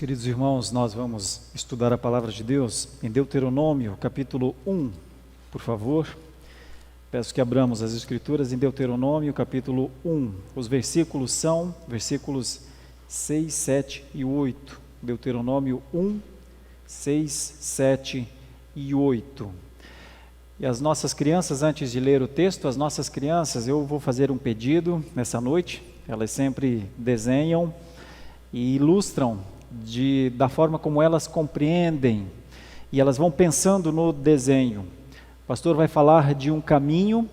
Meus queridos irmãos, nós vamos estudar a palavra de Deus em Deuteronômio, capítulo 1, por favor. Peço que abramos as escrituras em Deuteronômio, capítulo 1. Os versículos são versículos 6, 7 e 8. Deuteronômio 1, 6, 7 e 8. E as nossas crianças, antes de ler o texto, eu vou fazer um pedido nessa noite. Elas sempre desenham e ilustram da forma como elas compreendem, e elas vão pensando no desenho. O pastor vai falar de um caminho,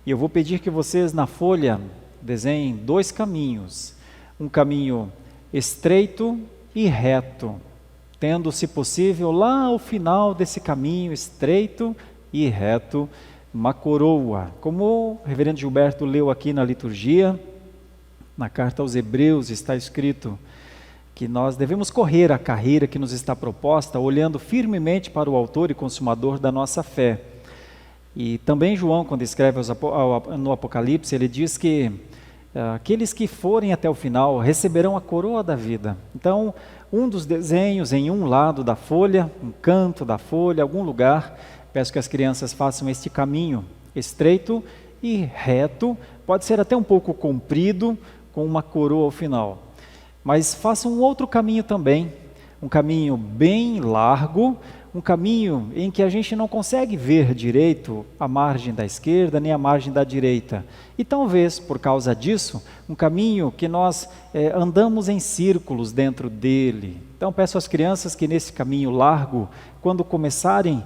e eu vou pedir que vocês na folha desenhem dois caminhos, um caminho estreito e reto, tendo, se possível, lá ao final desse caminho estreito e reto, uma coroa, como o reverendo Gilberto leu aqui na liturgia. Na carta aos Hebreus está escrito que nós devemos correr a carreira que nos está proposta, olhando firmemente para o autor e consumador da nossa fé. E também João, quando escreve no Apocalipse, ele diz que aqueles que forem até o final receberão a coroa da vida. Então, um dos desenhos em um lado da folha, um canto da folha, algum lugar, peço que as crianças façam este caminho estreito e reto, pode ser até um pouco comprido, com uma coroa ao final. Mas façam um outro caminho também, um caminho bem largo, um caminho em que a gente não consegue ver direito a margem da esquerda nem a margem da direita. E talvez, por causa disso, um caminho que nós andamos em círculos dentro dele. Então peço às crianças que nesse caminho largo, quando começarem,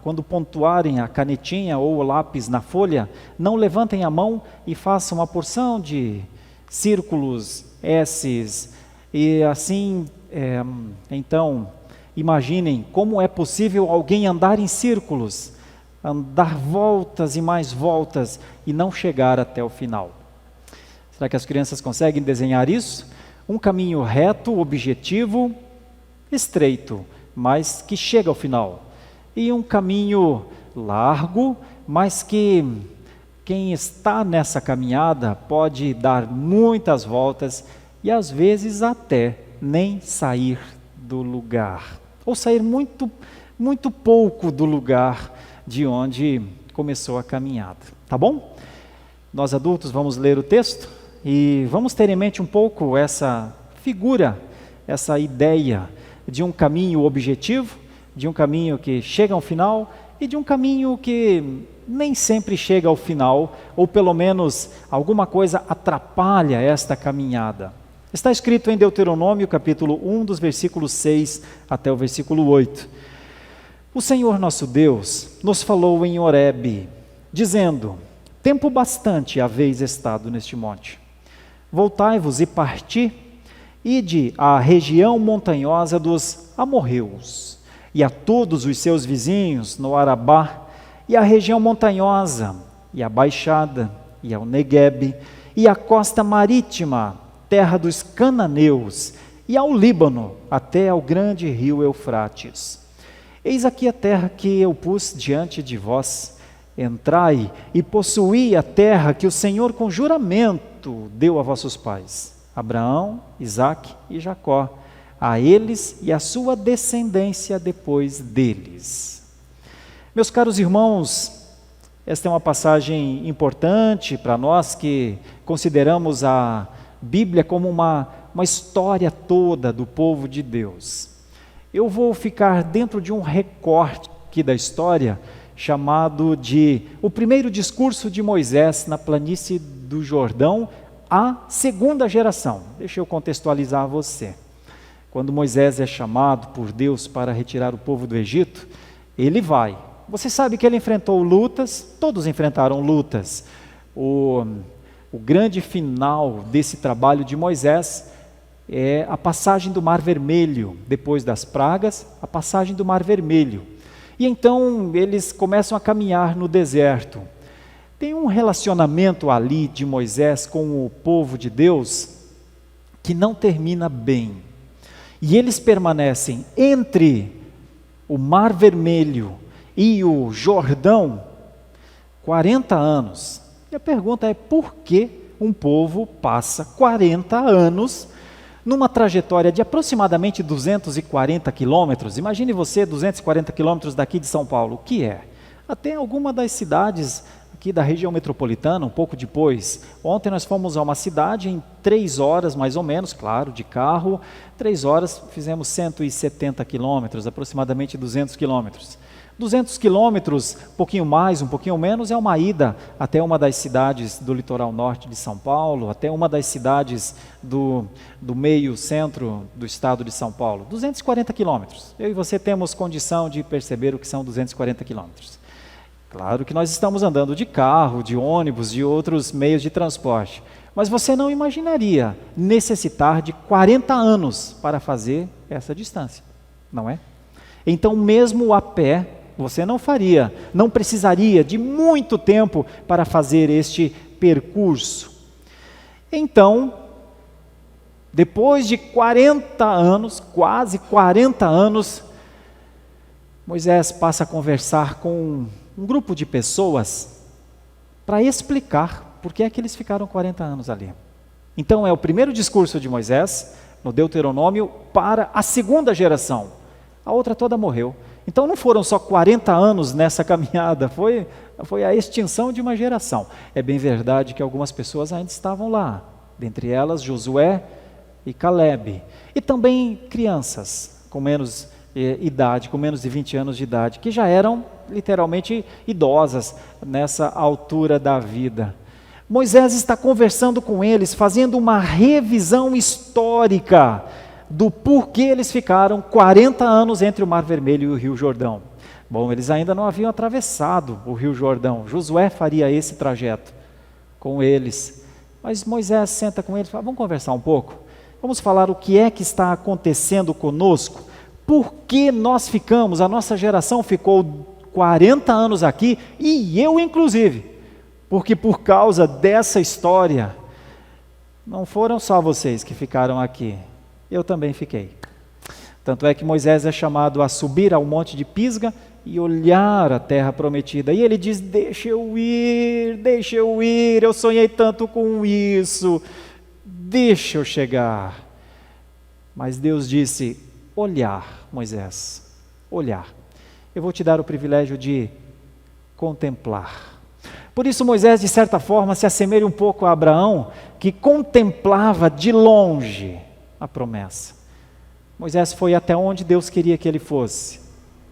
quando pontuarem a canetinha ou o lápis na folha, não levantem a mão e façam uma porção de círculos, S's, e assim, então, imaginem como é possível alguém andar em círculos, dar voltas e mais voltas e não chegar até o final. Será que as crianças conseguem desenhar isso? Um caminho reto, objetivo, estreito, mas que chega ao final. E um caminho largo, mas que quem está nessa caminhada pode dar muitas voltas e às vezes até nem sair do lugar, ou sair muito, muito pouco do lugar de onde começou a caminhada. Tá bom? Nós adultos vamos ler o texto e vamos ter em mente um pouco essa figura, essa ideia de um caminho objetivo, de um caminho que chega ao final e de um caminho que nem sempre chega ao final, ou pelo menos alguma coisa atrapalha esta caminhada. Está escrito em Deuteronômio, capítulo 1, dos versículos 6 até o versículo 8. O Senhor nosso Deus nos falou em Horebe, dizendo: tempo bastante haveis estado neste monte. Voltai-vos e parti, ide à região montanhosa dos amorreus, e a todos os seus vizinhos no Arabá, e a região montanhosa, e a baixada, e ao Neguebe, e a costa marítima, terra dos cananeus, e ao Líbano, até ao grande rio Eufrates. Eis aqui a terra que eu pus diante de vós. Entrai e possuí a terra que o Senhor com juramento deu a vossos pais, Abraão, Isaque e Jacó, a eles e a sua descendência depois deles. Meus caros irmãos, esta é uma passagem importante para nós que consideramos a Bíblia como uma história toda do povo de Deus. Eu vou ficar dentro de um recorte aqui da história, chamado de o primeiro discurso de Moisés na planície do Jordão, a segunda geração. Deixa eu contextualizar você. Quando Moisés é chamado por Deus para retirar o povo do Egito, ele vai. Você sabe que ele enfrentou lutas, todos enfrentaram lutas. O grande final desse trabalho de Moisés é a passagem do Mar Vermelho, depois das pragas, a passagem do Mar Vermelho. E então eles começam a caminhar no deserto. Tem um relacionamento ali de Moisés com o povo de Deus que não termina bem. E eles permanecem entre o Mar Vermelho e o Jordão 40 anos. E a pergunta é: por que um povo passa 40 anos numa trajetória de aproximadamente 240 quilômetros. Imagine você 240 quilômetros daqui de São Paulo. O que é? Até alguma das cidades aqui da região metropolitana, um pouco depois. Ontem nós fomos a uma cidade em 3 horas, mais ou menos, claro, de carro. 3 horas, fizemos 170 quilômetros, aproximadamente 200 quilômetros. 200 quilômetros, um pouquinho mais, um pouquinho menos, é uma ida até uma das cidades do litoral norte de São Paulo, até uma das cidades do meio centro do estado de São Paulo. 240 quilômetros. Eu e você temos condição de perceber o que são 240 quilômetros. Claro que nós estamos andando de carro, de ônibus, de outros meios de transporte, mas você não imaginaria necessitar de 40 anos para fazer essa distância, não é? Então, mesmo a pé, você não faria, não precisaria de muito tempo para fazer este percurso. Então, depois de 40 anos, quase 40 anos, Moisés passa a conversar com um grupo de pessoas para explicar por que é que eles ficaram 40 anos ali. Então é o primeiro discurso de Moisés, no Deuteronômio, para a segunda geração. A outra toda morreu. Então não foram só 40 anos nessa caminhada, foi a extinção de uma geração. É bem verdade que algumas pessoas ainda estavam lá, dentre elas Josué e Calebe, e também crianças com menos idade, com menos de 20 anos de idade, que já eram literalmente idosas nessa altura da vida. Moisés está conversando com eles, fazendo uma revisão histórica do porquê eles ficaram 40 anos entre o Mar Vermelho e o Rio Jordão. Bom, eles ainda não haviam atravessado o Rio Jordão. Josué faria esse trajeto com eles. Mas Moisés senta com eles e fala: vamos conversar um pouco? Vamos falar o que é que está acontecendo conosco? Por que nós ficamos, a nossa geração ficou 40 anos aqui, e eu inclusive, porque por causa dessa história, não foram só vocês que ficaram aqui, eu também fiquei. Tanto é que Moisés é chamado a subir ao monte de Pisga e olhar a terra prometida, e ele diz: deixa eu ir, eu sonhei tanto com isso, deixa eu chegar. Mas Deus disse: olhar, Moisés, olhar. Eu vou te dar o privilégio de contemplar. Por isso Moisés, de certa forma, se assemelha um pouco a Abraão, que contemplava de longe a promessa. Moisés foi até onde Deus queria que ele fosse.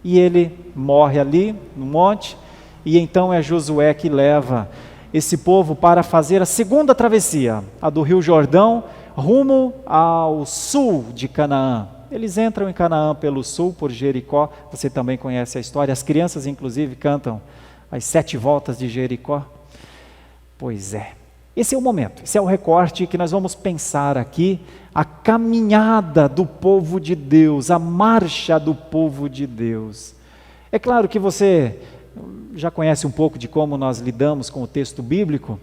E ele morre ali, no monte, e então é Josué que leva esse povo para fazer a segunda travessia, a do Rio Jordão, rumo ao sul de Canaã. Eles entram em Canaã pelo sul, por Jericó. Você também conhece a história. As crianças, inclusive, cantam as 7 voltas de Jericó. Pois é. Esse é o momento, esse é o recorte que nós vamos pensar aqui. A caminhada do povo de Deus, a marcha do povo de Deus. É claro que você já conhece um pouco de como nós lidamos com o texto bíblico.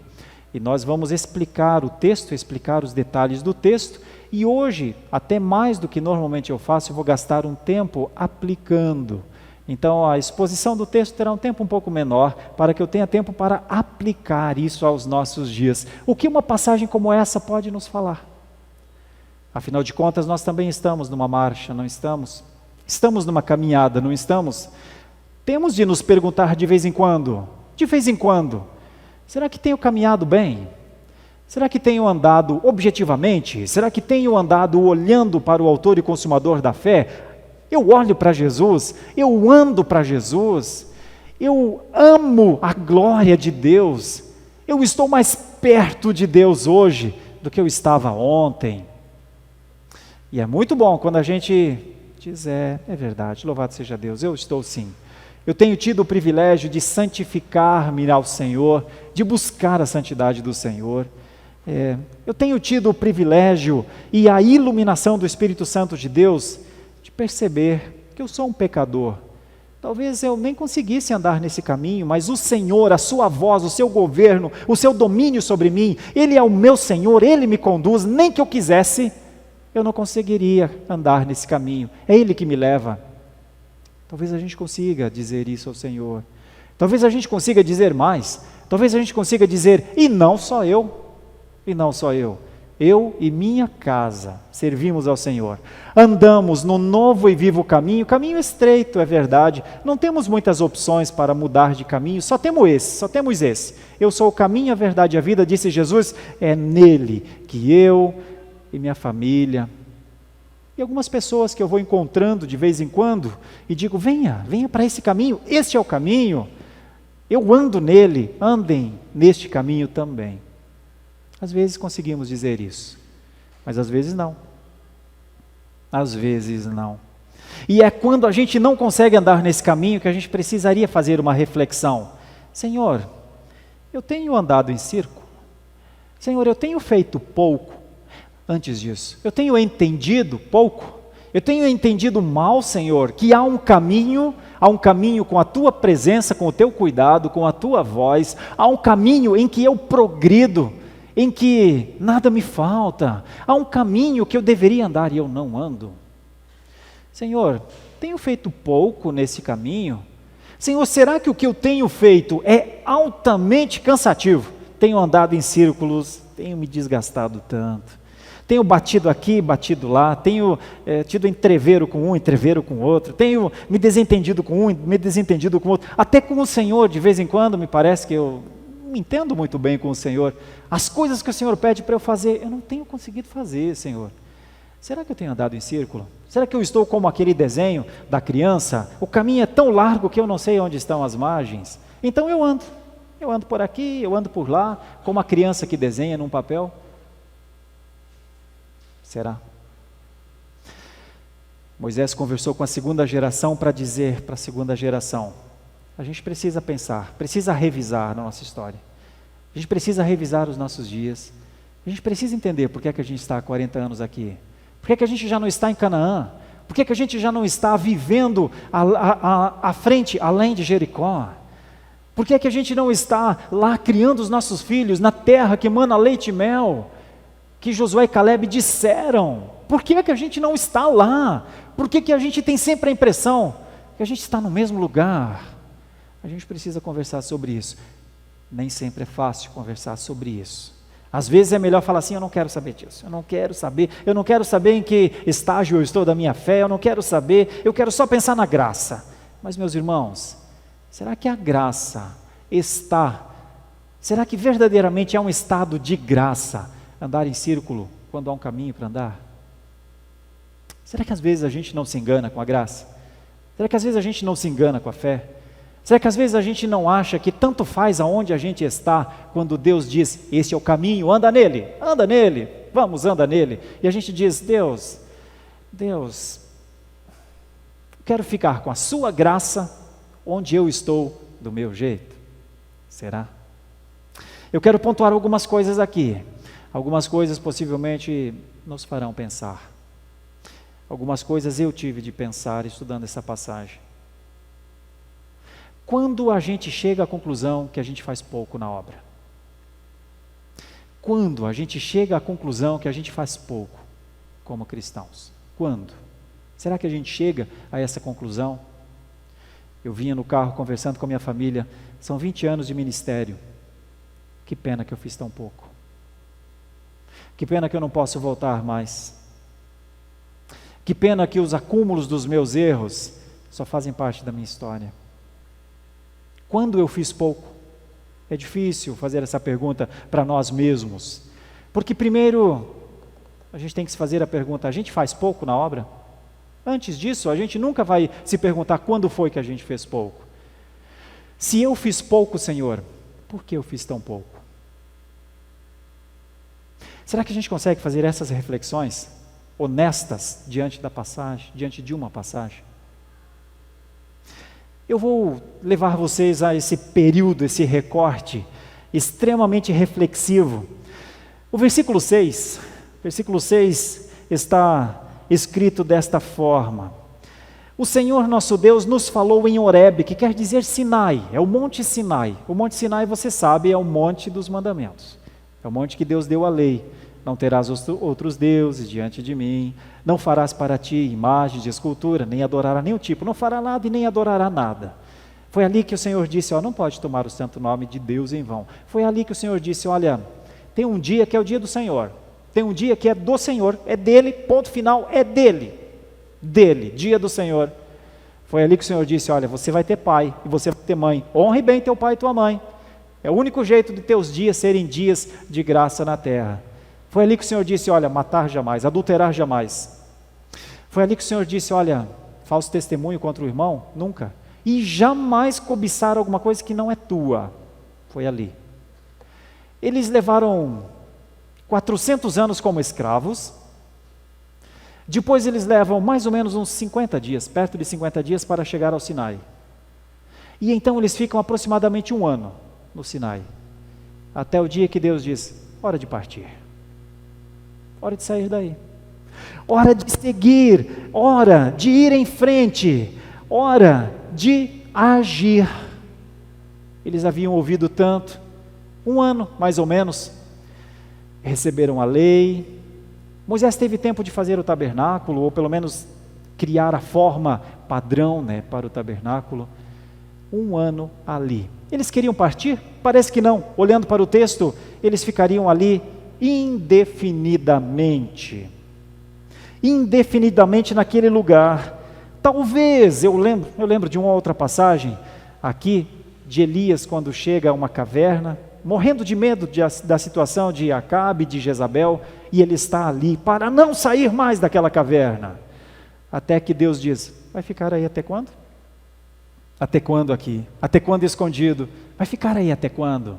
E nós vamos explicar o texto, explicar os detalhes do texto. E hoje, até mais do que normalmente eu faço, eu vou gastar um tempo aplicando. Então, a exposição do texto terá um tempo um pouco menor, para que eu tenha tempo para aplicar isso aos nossos dias. O que uma passagem como essa pode nos falar? Afinal de contas, nós também estamos numa marcha, não estamos? Estamos numa caminhada, não estamos? Temos de nos perguntar de vez em quando, será que tenho caminhado bem? Será que tenho andado objetivamente? Será que tenho andado olhando para o autor e consumador da fé? Eu olho para Jesus, eu ando para Jesus, eu amo a glória de Deus, eu estou mais perto de Deus hoje do que eu estava ontem. E é muito bom quando a gente diz: é verdade, louvado seja Deus, eu estou sim. Eu tenho tido o privilégio de santificar-me ao Senhor, de buscar a santidade do Senhor. Eu tenho tido o privilégio e a iluminação do Espírito Santo de Deus de perceber que eu sou um pecador. Talvez eu nem conseguisse andar nesse caminho, mas o Senhor, a sua voz, o seu governo, o seu domínio sobre mim, Ele é o meu Senhor, Ele me conduz. Nem que eu quisesse, eu não conseguiria andar nesse caminho. É Ele que me leva. Talvez a gente consiga dizer isso ao Senhor. Talvez a gente consiga dizer mais. Talvez a gente consiga dizer: e não só eu. eu e minha casa servimos ao Senhor. Andamos no novo e vivo caminho, caminho estreito, é verdade. Não temos muitas opções para mudar de caminho, só temos esse. Eu sou o caminho, a verdade e a vida, disse Jesus, é nele que eu e minha família, e algumas pessoas que eu vou encontrando de vez em quando, e digo, venha para esse caminho, este é o caminho, eu ando nele, andem neste caminho também. Às vezes conseguimos dizer isso, mas às vezes não. Às vezes não. E é quando a gente não consegue andar nesse caminho que a gente precisaria fazer uma reflexão. Senhor, eu tenho andado em círculo. Senhor, eu tenho feito pouco antes disso. Eu tenho entendido pouco. Eu tenho entendido mal, Senhor, que há um caminho com a Tua presença, com o Teu cuidado, com a Tua voz. Há um caminho em que eu progrido, em que nada me falta. Há um caminho que eu deveria andar e eu não ando. Senhor, tenho feito pouco nesse caminho? Senhor, será que o que eu tenho feito é altamente cansativo? Tenho andado em círculos, tenho me desgastado tanto. Tenho batido aqui, batido lá, tenho tido entrevero com um, entrevero com outro, tenho me desentendido com um, me desentendido com outro. Até com o Senhor, de vez em quando, me parece que eu não entendo muito bem com o Senhor. As coisas que o Senhor pede para eu fazer, eu não tenho conseguido fazer, Senhor. Será que eu tenho andado em círculo? Será que eu estou como aquele desenho da criança? O caminho é tão largo que eu não sei onde estão as margens. Então eu ando por aqui, eu ando por lá, como a criança que desenha num papel. Será? Moisés conversou com a segunda geração para dizer para a segunda geração, a gente precisa pensar, precisa revisar a nossa história. A gente precisa revisar os nossos dias. A gente precisa entender por que é que a gente está há 40 anos aqui. Por que é que a gente já não está em Canaã? Por que é que a gente já não está vivendo à frente, além de Jericó? Por que é que a gente não está lá criando os nossos filhos na terra que emana leite e mel? Que Josué e Caleb disseram. Por que é que a gente não está lá? Por que é que a gente tem sempre a impressão que a gente está no mesmo lugar? A gente precisa conversar sobre isso. Nem sempre é fácil conversar sobre isso. Às vezes é melhor falar assim, eu não quero saber disso, eu não quero saber em que estágio eu estou da minha fé, eu não quero saber, eu quero só pensar na graça. Mas meus irmãos, será que a graça será que verdadeiramente é um estado de graça, andar em círculo quando há um caminho para andar? Será que às vezes a gente não se engana com a graça? Será que às vezes a gente não se engana com a fé? Será que às vezes a gente não acha que tanto faz aonde a gente está, quando Deus diz, esse é o caminho, anda nele, vamos, anda nele. E a gente diz, Deus, eu quero ficar com a sua graça, onde eu estou do meu jeito. Será? Eu quero pontuar algumas coisas aqui. Algumas coisas possivelmente nos farão pensar. Algumas coisas eu tive de pensar estudando essa passagem. Quando a gente chega à conclusão que a gente faz pouco na obra? Quando a gente chega à conclusão que a gente faz pouco como cristãos? Quando? Será que a gente chega a essa conclusão? Eu vinha no carro conversando com a minha família, são 20 anos de ministério. Que pena que eu fiz tão pouco. Que pena que eu não posso voltar mais. Que pena que os acúmulos dos meus erros só fazem parte da minha história. Quando eu fiz pouco? É difícil fazer essa pergunta para nós mesmos, porque primeiro a gente tem que se fazer a pergunta, a gente faz pouco na obra? Antes disso, a gente nunca vai se perguntar quando foi que a gente fez pouco. Se eu fiz pouco, Senhor, por que eu fiz tão pouco? Será que a gente consegue fazer essas reflexões honestas diante da passagem, diante de uma passagem? Eu vou levar vocês a esse período, esse recorte extremamente reflexivo. O versículo 6 está escrito desta forma: o Senhor nosso Deus nos falou em Horebe, que quer dizer Sinai, é o Monte Sinai. O Monte Sinai, você sabe, é o Monte dos Mandamentos. É o monte que Deus deu a lei. Não terás outros deuses diante de mim, não farás para ti imagens de escultura, nem adorará nenhum tipo, não fará nada e nem adorará nada. Foi ali que o Senhor disse, não pode tomar o santo nome de Deus em vão. Foi ali que o Senhor disse, olha, tem um dia que é o dia do Senhor, Tem um dia que é do Senhor, é dele, ponto final, é dele. Dele, dia do Senhor. Foi ali que o Senhor disse, olha, você vai ter pai e você vai ter mãe. Honre bem teu pai e tua mãe. É o único jeito de teus dias serem dias de graça na terra. Foi ali que o Senhor disse, olha, matar jamais, adulterar jamais. Foi ali que o Senhor disse, olha, falso testemunho contra o irmão, nunca. E jamais cobiçar alguma coisa que não é tua. Foi ali. Eles levaram 400 anos como escravos. Depois eles levam mais ou menos uns 50 dias, perto de 50 dias para chegar ao Sinai. E então eles ficam aproximadamente um ano no Sinai. Até o dia que Deus diz, hora de partir. Hora de sair daí. Hora de seguir, hora de ir em frente, hora de agir. Eles haviam ouvido tanto, um ano mais ou menos, receberam a lei. Moisés teve tempo de fazer o tabernáculo, ou pelo menos criar a forma padrão, né, para o tabernáculo. Um ano ali. Eles queriam partir? Parece que não. Olhando para o texto, eles ficariam ali indefinidamente. Indefinidamente naquele lugar. Talvez, eu lembro de uma outra passagem aqui, de Elias quando chega a uma caverna, morrendo de medo da situação de Acabe, de Jezabel, e ele está ali para não sair mais daquela caverna. Até que Deus diz, vai ficar aí até quando? Até quando aqui? Até quando escondido? Vai ficar aí até quando?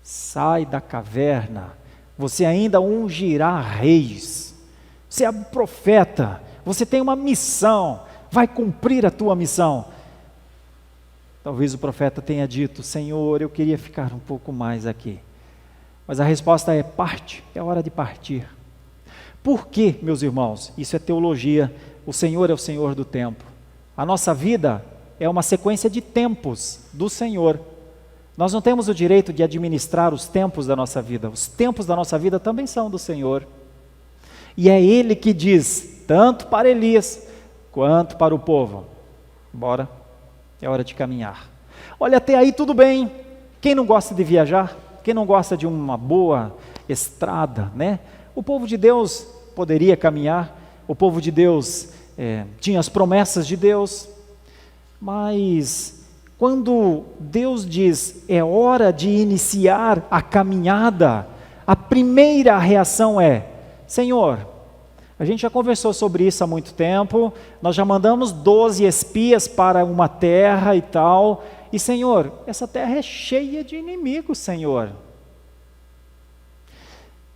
Sai da caverna, você ainda ungirá reis, você é profeta, você tem uma missão, vai cumprir a tua missão. Talvez o profeta tenha dito, Senhor, eu queria ficar um pouco mais aqui. Mas a resposta é, parte, é hora de partir. Por quê, meus irmãos? Isso é teologia, o Senhor é o Senhor do tempo. A nossa vida é uma sequência de tempos do Senhor. Nós não temos o direito de administrar os tempos da nossa vida. Os tempos da nossa vida também são do Senhor. E é Ele que diz, tanto para Elias, quanto para o povo, bora, é hora de caminhar. Olha, até aí tudo bem. Quem não gosta de viajar? Quem não gosta de uma boa estrada, né? O povo de Deus poderia caminhar, o povo de Deus tinha as promessas de Deus, mas quando Deus diz, é hora de iniciar a caminhada, a primeira reação é, Senhor, a gente já conversou sobre isso há muito tempo, nós já mandamos 12 espias para uma terra e tal, e Senhor, essa terra é cheia de inimigos, Senhor.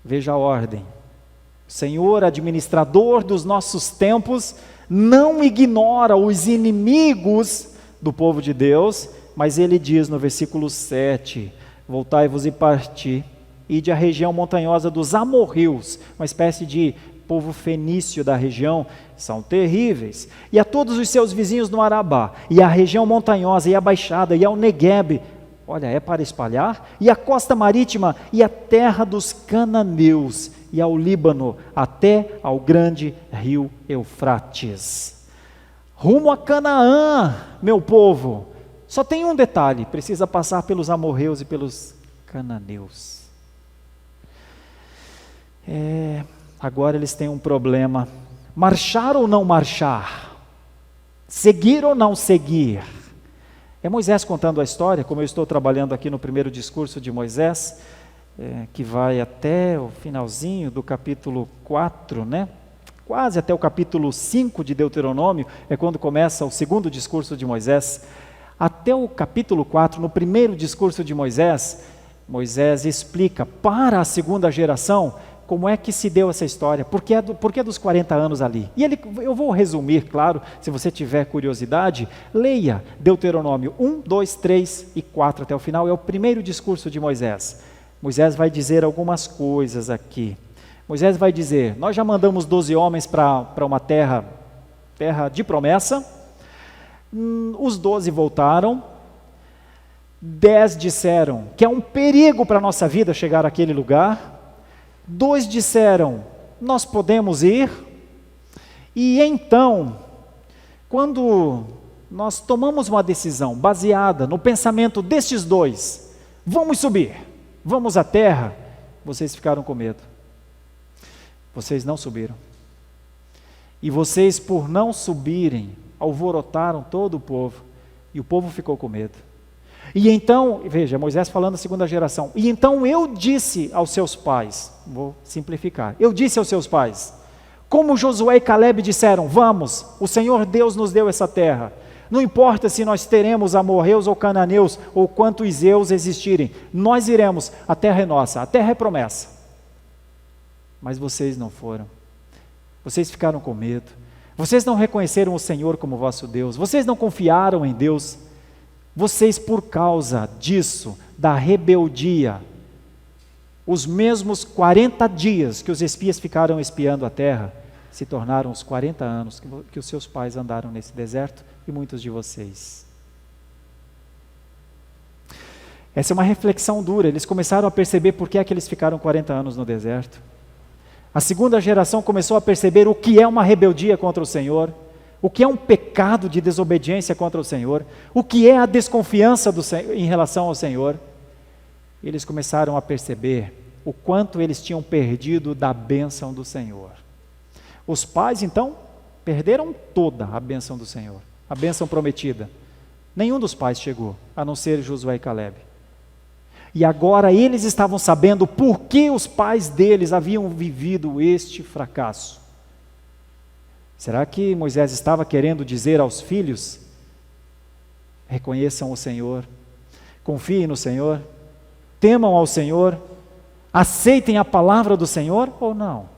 Veja a ordem, Senhor, administrador dos nossos tempos, não ignora os inimigos do povo de Deus, mas ele diz no versículo 7, voltai-vos e parti, ide à região montanhosa dos amorreus, uma espécie de povo fenício da região, são terríveis, e a todos os seus vizinhos no Arabá, e a região montanhosa, e a baixada, e ao Neguebe, olha, é para espalhar, e a costa marítima, e a terra dos cananeus, e ao Líbano, até ao grande rio Eufrates. Rumo a Canaã, meu povo. Só tem um detalhe, precisa passar pelos amorreus e pelos cananeus. Agora eles têm um problema, marchar ou não marchar? Seguir ou não seguir? É Moisés contando a história, como eu estou trabalhando aqui no primeiro discurso de Moisés, que vai até o finalzinho do capítulo 4, né? Quase até o capítulo 5 de Deuteronômio, é quando começa o segundo discurso de Moisés. Até o capítulo 4, no primeiro discurso de Moisés, Moisés explica para a segunda geração como é que se deu essa história, por que dos 40 anos ali. E eu vou resumir, claro, se você tiver curiosidade, leia Deuteronômio 1, 2, 3 e 4 até o final, é o primeiro discurso de Moisés. Moisés vai dizer algumas coisas aqui. Moisés vai dizer, nós já mandamos 12 homens para uma terra de promessa, os 12 voltaram, 10 disseram que é um perigo para a nossa vida chegar àquele lugar, 2 disseram, nós podemos ir, e então, quando nós tomamos uma decisão baseada no pensamento destes 2, vamos subir, vamos à terra, vocês ficaram com medo. vocês não subiram. E vocês, por não subirem, alvorotaram todo o povo, e o povo ficou com medo. E então, veja, Moisés falando da segunda geração, e então eu disse aos seus pais, vou simplificar, eu disse aos seus pais, como Josué e Calebe disseram, vamos, o Senhor Deus nos deu essa terra, não importa se nós teremos amorreus ou cananeus, ou quantos zeus existirem, nós iremos, a terra é nossa, a terra é promessa. Mas vocês não foram, vocês ficaram com medo, vocês não reconheceram o Senhor como vosso Deus, vocês não confiaram em Deus, vocês por causa disso, da rebeldia, os mesmos 40 dias que os espias ficaram espiando a terra, se tornaram os 40 anos que os seus pais andaram nesse deserto e muitos de vocês. Essa é uma reflexão dura, eles começaram a perceber por que é que eles ficaram 40 anos no deserto. A segunda geração começou a perceber o que é uma rebeldia contra o Senhor, o que é um pecado de desobediência contra o Senhor, o que é a desconfiança em relação ao Senhor. Eles começaram a perceber o quanto eles tinham perdido da bênção do Senhor. Os pais, então, perderam toda a bênção do Senhor, a bênção prometida. Nenhum dos pais chegou, a não ser Josué e Calebe. E agora eles estavam sabendo por que os pais deles haviam vivido este fracasso. Será que Moisés estava querendo dizer aos filhos, reconheçam o Senhor, confiem no Senhor, temam ao Senhor, aceitem a palavra do Senhor ou não?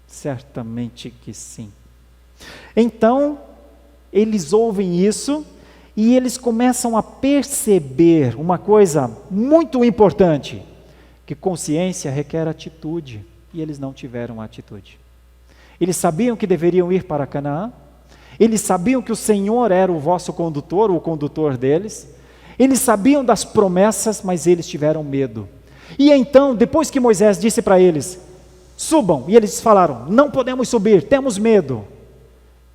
Certamente que sim. Então, eles ouvem isso e eles começam a perceber uma coisa muito importante, que consciência requer atitude, e eles não tiveram atitude. Eles sabiam que deveriam ir para Canaã, eles sabiam que o Senhor era o vosso condutor, o condutor deles, eles sabiam das promessas, mas eles tiveram medo. E então, depois que Moisés disse para eles, subam, e eles falaram, não podemos subir, temos medo.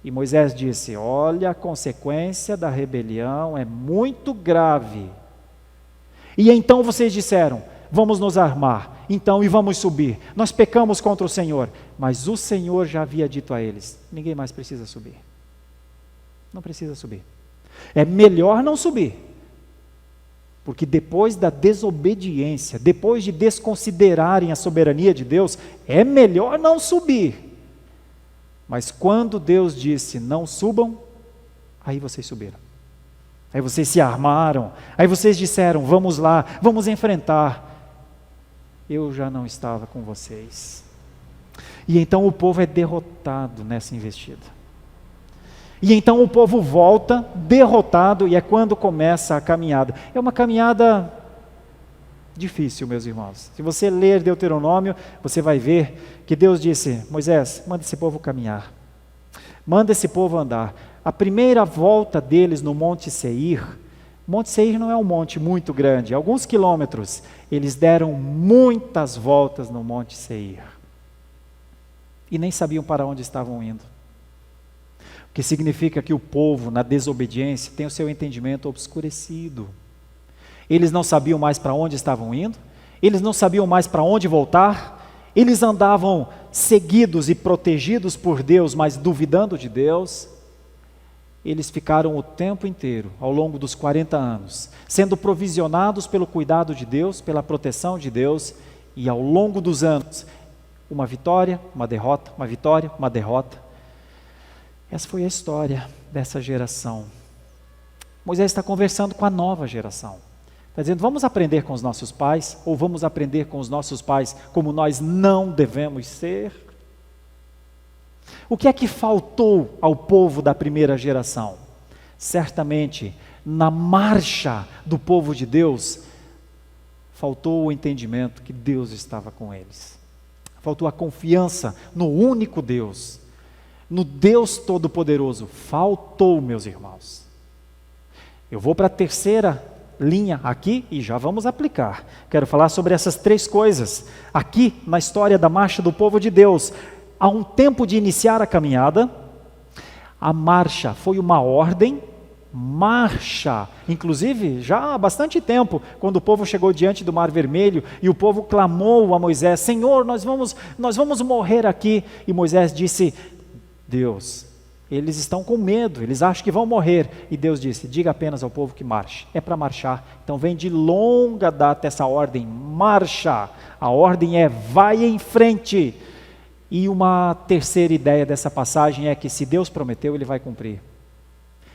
E Moisés disse, olha, a consequência da rebelião é muito grave. E então vocês disseram, vamos nos armar, então, e vamos subir. Nós pecamos contra o Senhor, mas o Senhor já havia dito a eles, ninguém mais precisa subir. Não precisa subir. É melhor não subir. Porque depois da desobediência, depois de desconsiderarem a soberania de Deus, é melhor não subir. Mas quando Deus disse, não subam, aí vocês subiram. Aí vocês se armaram, aí vocês disseram, vamos lá, vamos enfrentar. Eu já não estava com vocês. E então o povo é derrotado nessa investida. E então o povo volta derrotado, e é quando começa a caminhada. É uma caminhada difícil, meus irmãos. Se você ler Deuteronômio, você vai ver que Deus disse, Moisés, manda esse povo caminhar. Manda esse povo andar. A primeira volta deles no Monte Seir não é um monte muito grande, alguns quilômetros. Eles deram muitas voltas no Monte Seir. E nem sabiam para onde estavam indo. O que significa que o povo, na desobediência, tem o seu entendimento obscurecido. Eles não sabiam mais para onde estavam indo, eles não sabiam mais para onde voltar, eles andavam seguidos e protegidos por Deus, mas duvidando de Deus. Eles ficaram o tempo inteiro, ao longo dos 40 anos, sendo provisionados pelo cuidado de Deus, pela proteção de Deus, e ao longo dos anos, uma vitória, uma derrota, uma vitória, uma derrota. Essa foi a história dessa geração. Moisés está conversando com a nova geração. Está dizendo, vamos aprender com os nossos pais, ou vamos aprender com os nossos pais como nós não devemos ser? O que é que faltou ao povo da primeira geração? Certamente, na marcha do povo de Deus, faltou o entendimento que Deus estava com eles. Faltou a confiança no único Deus, no Deus Todo-Poderoso. Faltou, meus irmãos. Eu vou para a terceira linha aqui e já vamos aplicar. Quero falar sobre essas três coisas. Aqui, na história da marcha do povo de Deus, há um tempo de iniciar a caminhada. A marcha foi uma ordem marcha. Inclusive, já há bastante tempo, quando o povo chegou diante do Mar Vermelho e o povo clamou a Moisés: Senhor, nós vamos morrer aqui. E Moisés disse: Deus, eles estão com medo, eles acham que vão morrer. E Deus disse: diga apenas ao povo que marche. É para marchar. Então vem de longa data essa ordem: marcha. A ordem é: vai em frente. E uma terceira ideia dessa passagem é que se Deus prometeu, Ele vai cumprir.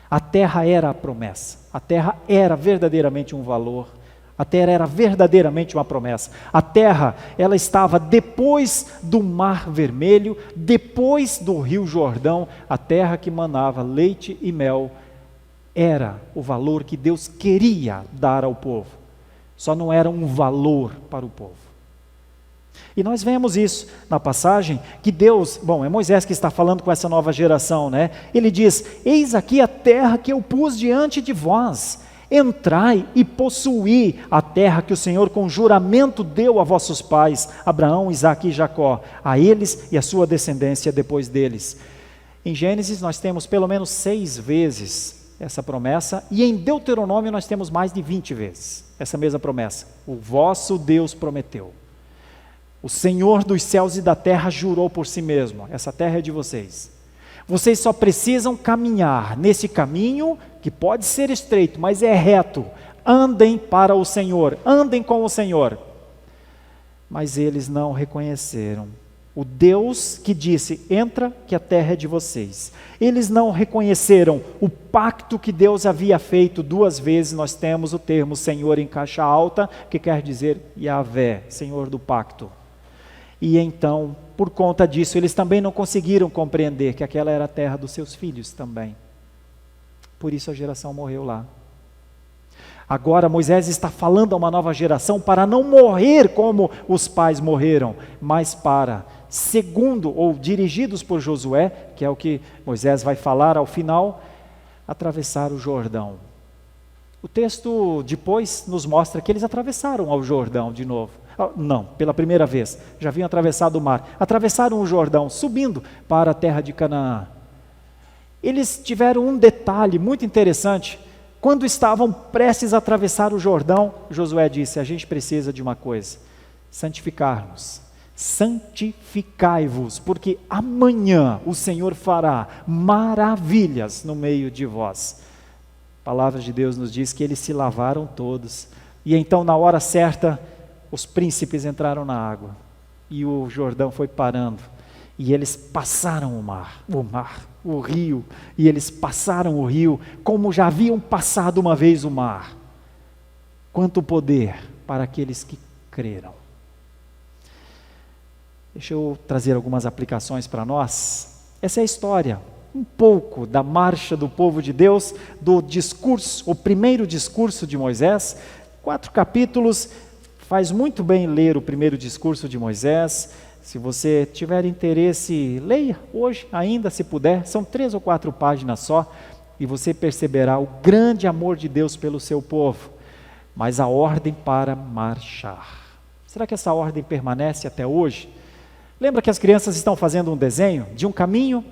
A terra era a promessa, a terra era verdadeiramente um valor, a terra era verdadeiramente uma promessa. A terra, ela estava depois do Mar Vermelho, depois do Rio Jordão. A terra que manava leite e mel era o valor que Deus queria dar ao povo, só não era um valor para o povo. E nós vemos isso na passagem, que Deus, é Moisés que está falando com essa nova geração, né? Ele diz: eis aqui a terra que eu pus diante de vós, entrai e possuí a terra que o Senhor com juramento deu a vossos pais, Abraão, Isaque e Jacó, a eles e a sua descendência depois deles. Em Gênesis nós temos pelo menos 6 vezes essa promessa, e em Deuteronômio nós temos mais de 20 vezes essa mesma promessa. O vosso Deus prometeu. O Senhor dos céus e da terra jurou por si mesmo: essa terra é de vocês. Vocês só precisam caminhar nesse caminho, que pode ser estreito, mas é reto. Andem para o Senhor, andem com o Senhor. Mas eles não reconheceram o Deus que disse: entra, que a terra é de vocês. Eles não reconheceram o pacto que Deus havia feito 2 vezes. Nós temos o termo Senhor em caixa alta, que quer dizer Yahvé, Senhor do pacto. E então, por conta disso, eles também não conseguiram compreender que aquela era a terra dos seus filhos também. Por isso a geração morreu lá. Agora Moisés está falando a uma nova geração para não morrer como os pais morreram, mas para, segundo ou dirigidos por Josué, que é o que Moisés vai falar ao final, atravessar o Jordão. O texto depois nos mostra que eles atravessaram ao Jordão de novo. Não, pela primeira vez, já haviam atravessado o mar. Atravessaram o Jordão, subindo para a terra de Canaã. Eles tiveram um detalhe muito interessante. Quando estavam prestes a atravessar o Jordão, Josué disse: a gente precisa de uma coisa: santificar-nos. Santificai-vos, porque amanhã o Senhor fará maravilhas no meio de vós. A palavra de Deus nos diz que eles se lavaram todos. E então, na hora certa, os príncipes entraram na água, e o Jordão foi parando, e eles passaram o rio, e eles passaram o rio, como já haviam passado uma vez o mar. Quanto poder para aqueles que creram. Deixa eu trazer algumas aplicações para nós. Essa é a história, um pouco da marcha do povo de Deus, do discurso, o primeiro discurso de Moisés. 4 capítulos. Faz muito bem ler o primeiro discurso de Moisés. Se você tiver interesse, leia hoje ainda, se puder. São 3 ou 4 páginas só, e você perceberá o grande amor de Deus pelo seu povo. Mas a ordem para marchar. Será que essa ordem permanece até hoje? Lembra que as crianças estão fazendo um desenho de um caminho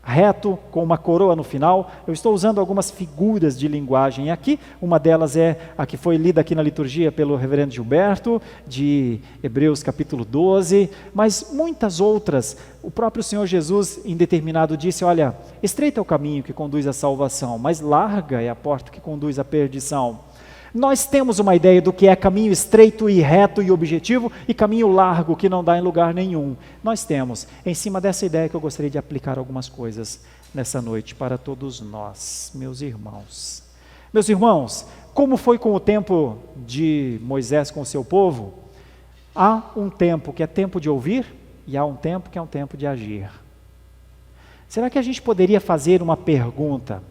reto, com uma coroa no final? Eu estou usando algumas figuras de linguagem aqui. Uma delas é a que foi lida aqui na liturgia pelo reverendo Gilberto, de Hebreus capítulo 12, mas muitas outras. O próprio Senhor Jesus, em determinado, disse: olha, estreito é o caminho que conduz à salvação, mas larga é a porta que conduz à perdição. Nós temos uma ideia do que é caminho estreito e reto e objetivo, e caminho largo que não dá em lugar nenhum. Nós temos, em cima dessa ideia, que eu gostaria de aplicar algumas coisas nessa noite para todos nós, meus irmãos. Meus irmãos, como foi com o tempo de Moisés com o seu povo? Há um tempo que é tempo de ouvir, e há um tempo que é um tempo de agir. Será que a gente poderia fazer uma pergunta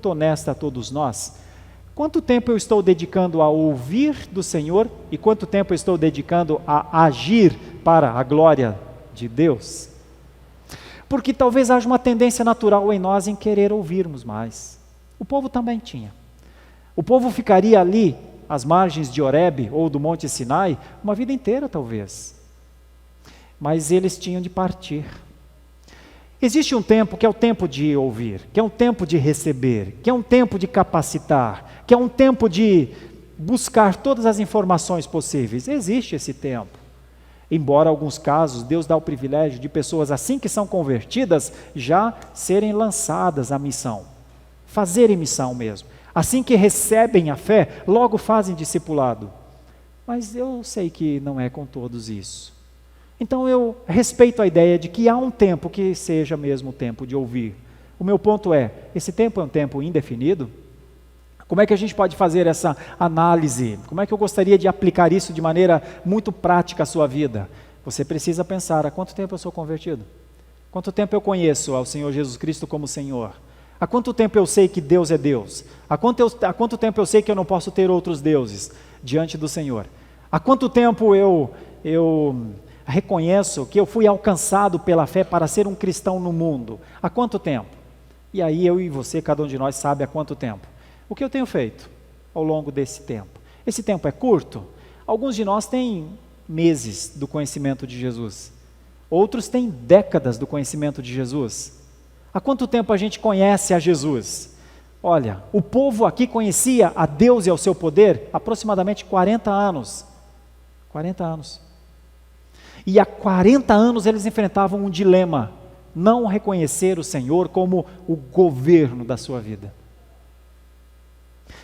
honesta a todos nós? Quanto tempo eu estou dedicando a ouvir do Senhor e quanto tempo eu estou dedicando a agir para a glória de Deus? Porque talvez haja uma tendência natural em nós em querer ouvirmos mais. O povo também tinha. O povo ficaria ali, às margens de Horebe ou do Monte Sinai, uma vida inteira talvez. Mas eles tinham de partir. Existe um tempo que é o tempo de ouvir, que é um tempo de receber, que é um tempo de capacitar, que é um tempo de buscar todas as informações possíveis. Existe esse tempo. Embora em alguns casos Deus dá o privilégio de pessoas assim que são convertidas já serem lançadas à missão, fazerem missão mesmo. Assim que recebem a fé, logo fazem discipulado. Mas eu sei que não é com todos isso. Então eu respeito a ideia de que há um tempo que seja mesmo o tempo de ouvir. O meu ponto é, esse tempo é um tempo indefinido? Como é que a gente pode fazer essa análise? Como é que eu gostaria de aplicar isso de maneira muito prática à sua vida? Você precisa pensar, há quanto tempo eu sou convertido? Quanto tempo eu conheço ao Senhor Jesus Cristo como Senhor? Há quanto tempo eu sei que Deus é Deus? Há quanto tempo eu sei que eu não posso ter outros deuses diante do Senhor? Há quanto tempo eu reconheço que eu fui alcançado pela fé para ser um cristão no mundo? Há quanto tempo? E aí eu e você, cada um de nós sabe há quanto tempo. O que eu tenho feito ao longo desse tempo? Esse tempo é curto? Alguns de nós têm meses do conhecimento de Jesus. Outros têm décadas do conhecimento de Jesus. Há quanto tempo a gente conhece a Jesus? Olha, o povo aqui conhecia a Deus e ao seu poder aproximadamente 40 anos. 40 anos. E há 40 anos eles enfrentavam um dilema: não reconhecer o Senhor como o governo da sua vida.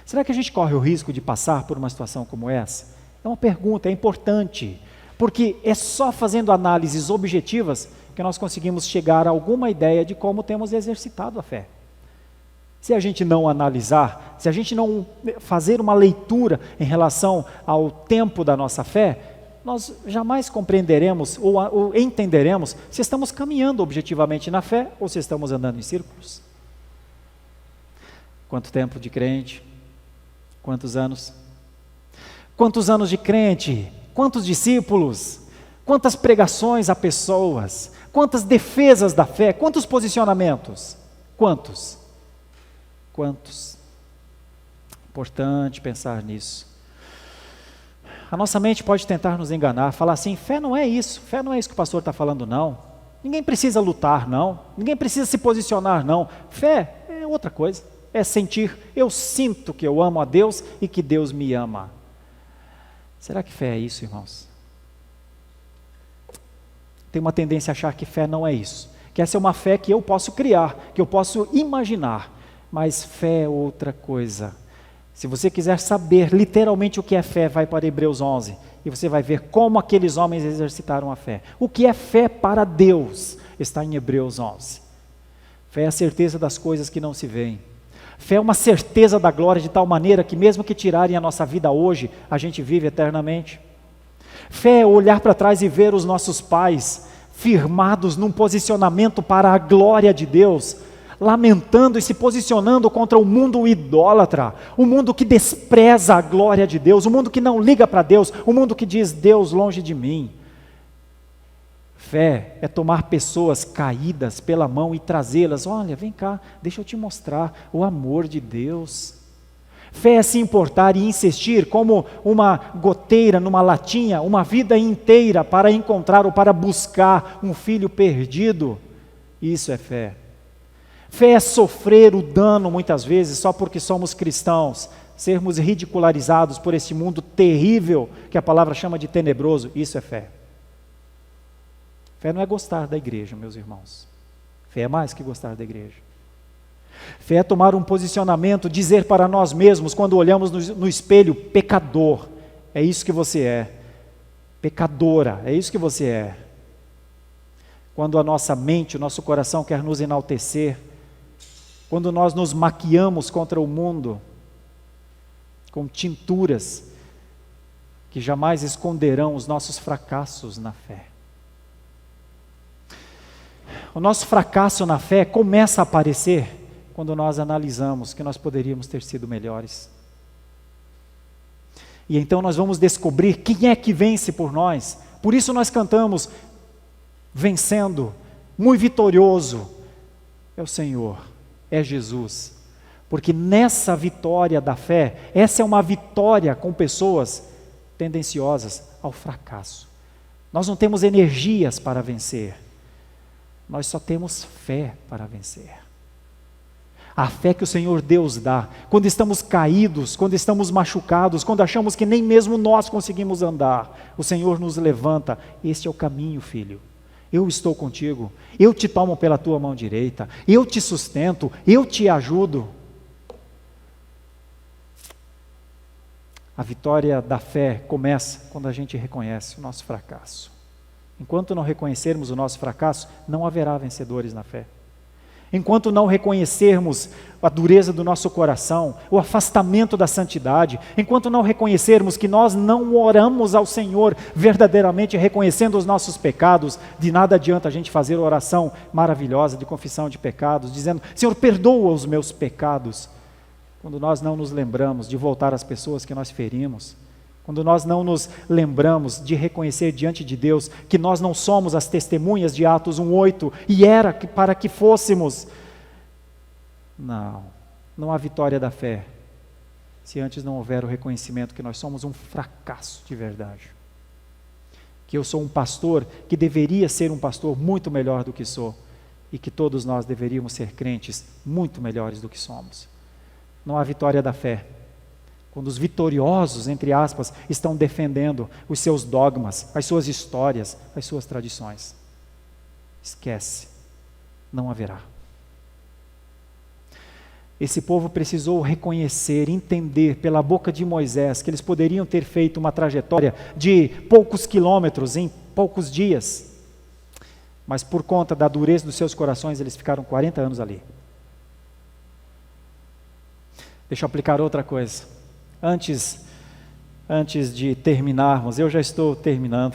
Será que a gente corre o risco de passar por uma situação como essa? É uma pergunta, é importante, porque é só fazendo análises objetivas que nós conseguimos chegar a alguma ideia de como temos exercitado a fé. Se a gente não analisar, se a gente não fazer uma leitura em relação ao tempo da nossa fé, nós jamais compreenderemos ou entenderemos se estamos caminhando objetivamente na fé ou se estamos andando em círculos. Quanto tempo de crente? Quantos anos? Quantos anos de crente? Quantos discípulos? Quantas pregações a pessoas? Quantas defesas da fé? Quantos posicionamentos? Quantos? Quantos? Importante pensar nisso. A nossa mente pode tentar nos enganar, falar assim, fé não é isso que o pastor está falando não. Ninguém precisa lutar não, ninguém precisa se posicionar não. Fé é outra coisa, é sentir, eu sinto que eu amo a Deus e que Deus me ama. Será que fé é isso, irmãos? Tem uma tendência a achar que fé não é isso, que essa é uma fé que eu posso criar, que eu posso imaginar, mas fé é outra coisa. Se você quiser saber literalmente o que é fé, vai para Hebreus 11, e você vai ver como aqueles homens exercitaram a fé. O que é fé para Deus está em Hebreus 11. Fé é a certeza das coisas que não se veem. Fé é uma certeza da glória de tal maneira que mesmo que tirarem a nossa vida hoje, a gente vive eternamente. Fé é olhar para trás e ver os nossos pais firmados num posicionamento para a glória de Deus, lamentando e se posicionando contra o mundo idólatra, o mundo que despreza a glória de Deus, o mundo que não liga para Deus, o mundo que diz Deus longe de mim. Fé é tomar pessoas caídas pela mão e trazê-las, olha, vem cá, deixa eu te mostrar o amor de Deus. Fé é se importar e insistir como uma goteira numa latinha, uma vida inteira para encontrar ou para buscar um filho perdido. Isso é fé. Fé é sofrer o dano muitas vezes só porque somos cristãos, sermos ridicularizados por esse mundo terrível que a palavra chama de tenebroso. Isso é fé. Fé não é gostar da igreja, meus irmãos. Fé é mais que gostar da igreja. Fé é tomar um posicionamento, dizer para nós mesmos, quando olhamos no espelho, pecador, é isso que você é. Pecadora, é isso que você é. Quando a nossa mente, o nosso coração quer nos enaltecer, quando nós nos maquiamos contra o mundo, com tinturas que jamais esconderão os nossos fracassos na fé. O nosso fracasso na fé começa a aparecer quando nós analisamos que nós poderíamos ter sido melhores. E então nós vamos descobrir quem é que vence por nós. Por isso nós cantamos, vencendo, muito vitorioso, é o Senhor, é Jesus. Porque nessa vitória da fé, essa é uma vitória com pessoas tendenciosas ao fracasso. Nós não temos energias para vencer. Nós só temos fé para vencer. A fé que o Senhor Deus dá, quando estamos caídos, quando estamos machucados, quando achamos que nem mesmo nós conseguimos andar, o Senhor nos levanta. Este é o caminho, filho. Eu estou contigo, eu te tomo pela tua mão direita, eu te sustento, eu te ajudo. A vitória da fé começa quando a gente reconhece o nosso fracasso. Enquanto não reconhecermos o nosso fracasso, não haverá vencedores na fé. Enquanto não reconhecermos a dureza do nosso coração, o afastamento da santidade, enquanto não reconhecermos que nós não oramos ao Senhor verdadeiramente reconhecendo os nossos pecados, de nada adianta a gente fazer oração maravilhosa de confissão de pecados, dizendo: Senhor, perdoa os meus pecados, quando nós não nos lembramos de voltar às pessoas que nós ferimos, quando nós não nos lembramos de reconhecer diante de Deus que nós não somos as testemunhas de Atos 1:8 e era para que fôssemos. Não há vitória da fé se antes não houver o reconhecimento que nós somos um fracasso de verdade. Que eu sou um pastor que deveria ser um pastor muito melhor do que sou e que todos nós deveríamos ser crentes muito melhores do que somos. Não há vitória da fé quando os vitoriosos, entre aspas, estão defendendo os seus dogmas, as suas histórias, as suas tradições. Esquece, não haverá. Esse povo precisou reconhecer, entender pela boca de Moisés que eles poderiam ter feito uma trajetória de poucos quilômetros em poucos dias, mas por conta da dureza dos seus corações eles ficaram 40 anos ali. Deixa eu aplicar outra coisa. Antes de terminarmos, eu já estou terminando.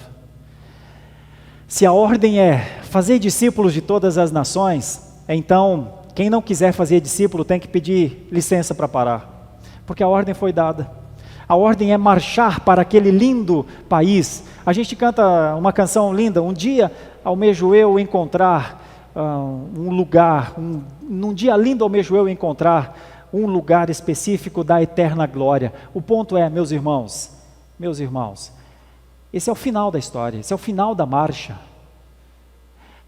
Se a ordem é fazer discípulos de todas as nações, então quem não quiser fazer discípulo tem que pedir licença para parar, porque a ordem foi dada. A ordem é marchar para aquele lindo país. A gente canta uma canção linda: um dia almejo eu encontrar um lugar, num dia lindo almejo eu encontrar um lugar específico da eterna glória. O ponto é, meus irmãos, esse é o final da história, esse é o final da marcha.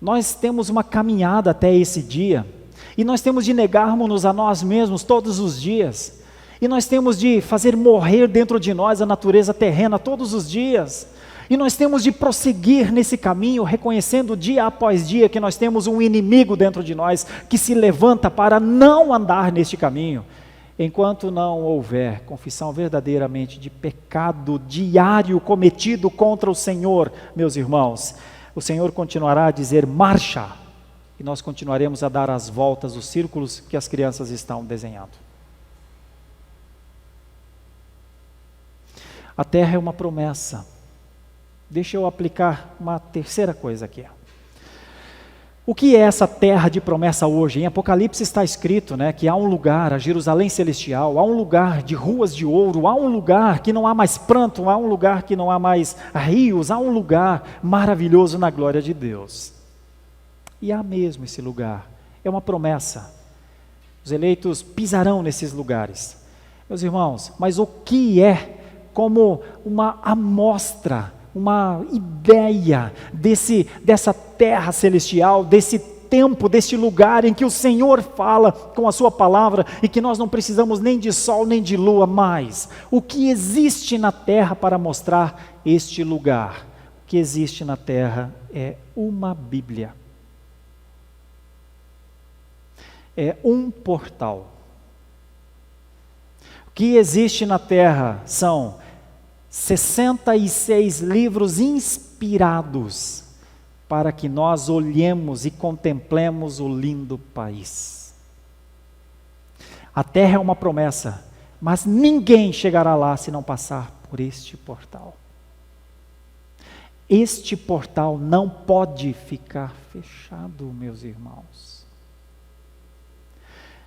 Nós temos uma caminhada até esse dia, e nós temos de negarmos-nos a nós mesmos todos os dias, e nós temos de fazer morrer dentro de nós a natureza terrena todos os dias, e nós temos de prosseguir nesse caminho, reconhecendo dia após dia que nós temos um inimigo dentro de nós, que se levanta para não andar neste caminho. Enquanto não houver confissão verdadeiramente de pecado diário cometido contra o Senhor, meus irmãos, o Senhor continuará a dizer: marcha, e nós continuaremos a dar as voltas, os círculos que as crianças estão desenhando. A terra é uma promessa. Deixa eu aplicar uma terceira coisa aqui. O que é essa terra de promessa hoje? Em Apocalipse está escrito, que há um lugar, a Jerusalém celestial, há um lugar de ruas de ouro, há um lugar que não há mais pranto, há um lugar que não há mais rios, há um lugar maravilhoso na glória de Deus. E há mesmo esse lugar, é uma promessa. Os eleitos pisarão nesses lugares. Meus irmãos, mas o que é como uma amostra, uma ideia dessa terra celestial, desse tempo, deste lugar em que o Senhor fala com a sua palavra e que nós não precisamos nem de sol nem de lua mais? O que existe na terra para mostrar este lugar? O que existe na terra é uma Bíblia. É um portal. O que existe na terra são 66 livros inspirados para que nós olhemos e contemplemos o lindo país. A terra é uma promessa, mas ninguém chegará lá se não passar por este portal. Este portal não pode ficar fechado, meus irmãos.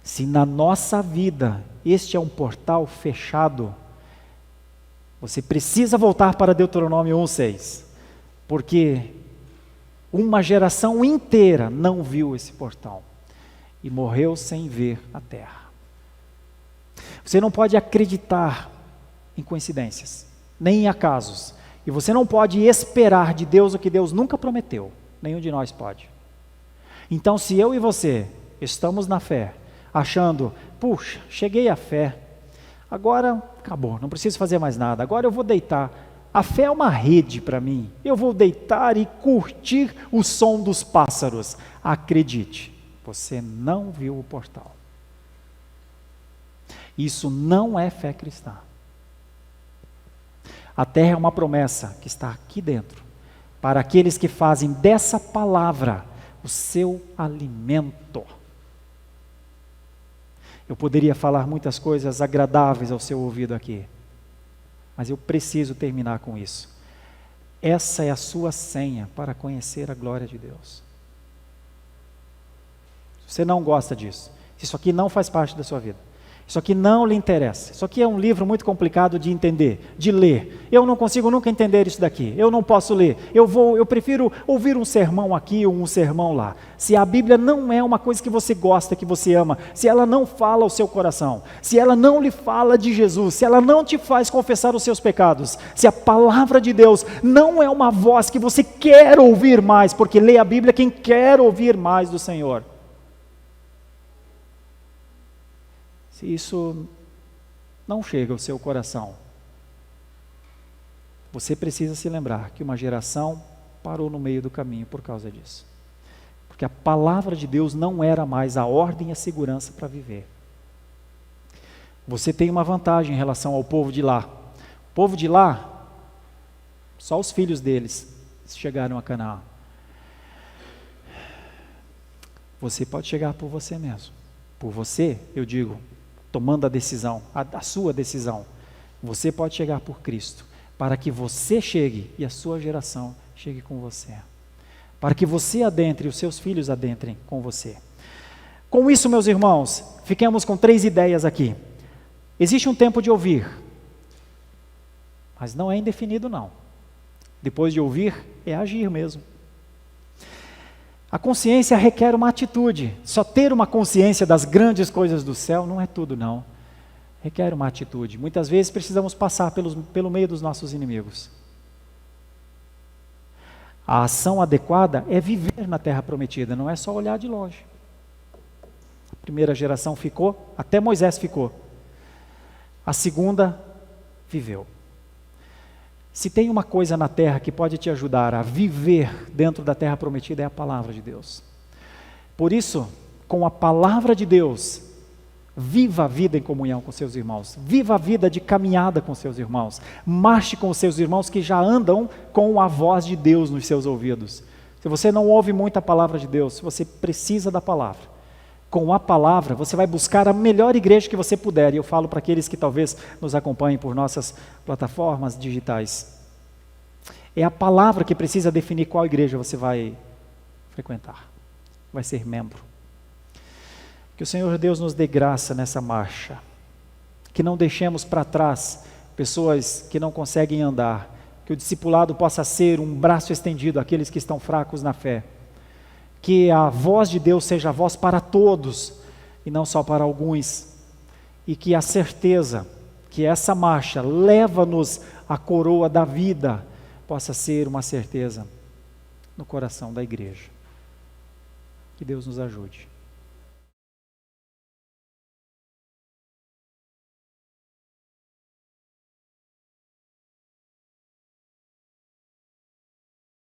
Se na nossa vida este é um portal fechado, você precisa voltar para Deuteronômio 1:6, porque uma geração inteira não viu esse portal e morreu sem ver a terra. Você não pode acreditar em coincidências, nem em acasos, e você não pode esperar de Deus o que Deus nunca prometeu, nenhum de nós pode. Então, se eu e você estamos na fé, achando, puxa, cheguei à fé, agora acabou, não preciso fazer mais nada, agora eu vou deitar. A fé é uma rede para mim, eu vou deitar e curtir o som dos pássaros. Acredite, você não viu o portal. Isso não é fé cristã. A terra é uma promessa que está aqui dentro, para aqueles que fazem dessa palavra o seu alimento. Eu poderia falar muitas coisas agradáveis ao seu ouvido aqui, mas eu preciso terminar com isso. Essa é a sua senha para conhecer a glória de Deus. Se você não gosta disso, se isso aqui não faz parte da sua vida, isso aqui não lhe interessa, isso aqui é um livro muito complicado de entender, de ler, eu não consigo nunca entender isso daqui, eu não posso ler, eu prefiro ouvir um sermão aqui ou um sermão lá. Se a Bíblia não é uma coisa que você gosta, que você ama, se ela não fala ao seu coração, se ela não lhe fala de Jesus, se ela não te faz confessar os seus pecados, se a palavra de Deus não é uma voz que você quer ouvir mais, porque lê a Bíblia quem quer ouvir mais do Senhor, se isso não chega ao seu coração, você precisa se lembrar que uma geração parou no meio do caminho por causa disso. Porque a palavra de Deus não era mais a ordem e a segurança para viver. Você tem uma vantagem em relação ao povo de lá. O povo de lá, só os filhos deles chegaram a Canaã. Você pode chegar por você mesmo. Por você, eu digo, tomando a decisão, a sua decisão. Você pode chegar por Cristo, para que você chegue e a sua geração chegue com você. Para que você adentre e os seus filhos adentrem com você. Com isso, meus irmãos, fiquemos com 3 ideias aqui. Existe um tempo de ouvir, mas não é indefinido não. Depois de ouvir, é agir mesmo. A consciência requer uma atitude. Só ter uma consciência das grandes coisas do céu não é tudo, não. Requer uma atitude. Muitas vezes precisamos passar pelo meio dos nossos inimigos. A ação adequada é viver na terra prometida, não é só olhar de longe. A primeira geração ficou, até Moisés ficou. A segunda viveu. Se tem uma coisa na terra que pode te ajudar a viver dentro da terra prometida, é a palavra de Deus. Por isso, com a palavra de Deus, viva a vida em comunhão com seus irmãos, viva a vida de caminhada com seus irmãos, marche com os seus irmãos que já andam com a voz de Deus nos seus ouvidos. Se você não ouve muito a palavra de Deus, você precisa da palavra. Com a palavra, você vai buscar a melhor igreja que você puder. E eu falo para aqueles que talvez nos acompanhem por nossas plataformas digitais. É a palavra que precisa definir qual igreja você vai frequentar, vai ser membro. Que o Senhor Deus nos dê graça nessa marcha. Que não deixemos para trás pessoas que não conseguem andar. Que o discipulado possa ser um braço estendido àqueles que estão fracos na fé. Que a voz de Deus seja a voz para todos e não só para alguns, e que a certeza que essa marcha leva-nos à coroa da vida possa ser uma certeza no coração da igreja. Que Deus nos ajude.